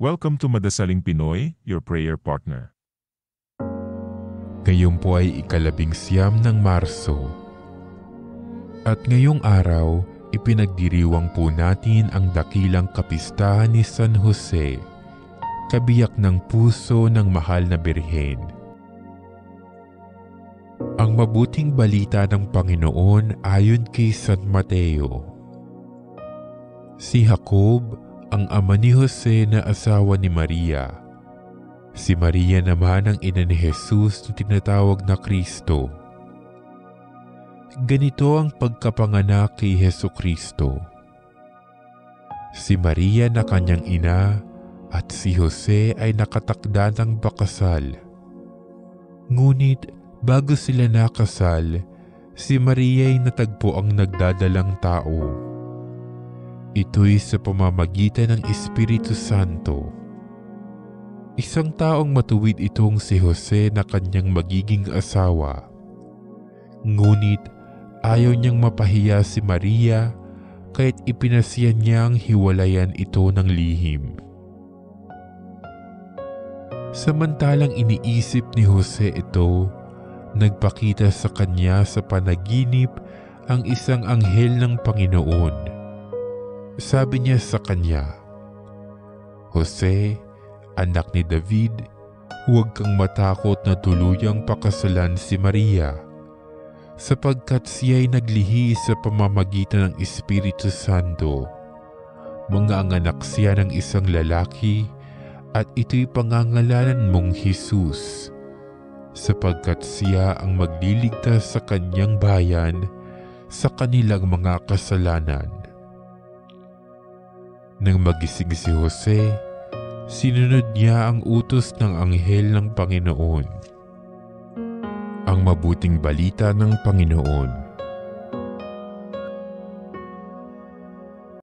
Welcome to Madasaling Pinoy, your prayer partner. Ngayon po ay ika-19 ng Marso. At ngayong araw, ipinagdiriwang po natin ang dakilang kapistahan ni San Jose, kabiyak ng puso ng mahal na Birhen. Ang mabuting balita ng Panginoon ayon kay San Mateo. Si Jacob, ang ama ni Jose na asawa ni Maria. Si Maria naman ang ina ni Jesus na tinatawag na Kristo. Ganito ang pagkapanganak kay Jesucristo. Si Maria na kanyang ina at si Jose ay nakatakda ng pakasal. Ngunit bago sila nakasal, si Maria ay natagpo ang nagdadalang tao. Ito'y sa pamamagitan ng Espiritu Santo. Isang taong matuwid itong si Jose na kanyang magiging asawa. Ngunit ayaw niyang mapahiya si Maria kaya't ipinasya niyang hiwalayan ito ng lihim. Samantalang iniisip ni Jose ito, nagpakita sa kanya sa panaginip ang isang anghel ng Panginoon. Sabi niya sa kanya, "Jose, anak ni David, huwag kang matakot na tuluyang pakasalan si Maria, sapagkat siya'y naglihi sa pamamagitan ng Espiritu Santo. Manganganak siya ng isang lalaki at ito'y pangangalanan mong Jesus, sapagkat siya ang magliligtas sa kanyang bayan sa kanilang mga kasalanan." Nang magising si Jose, sinunod niya ang utos ng anghel ng Panginoon. Ang mabuting balita ng Panginoon.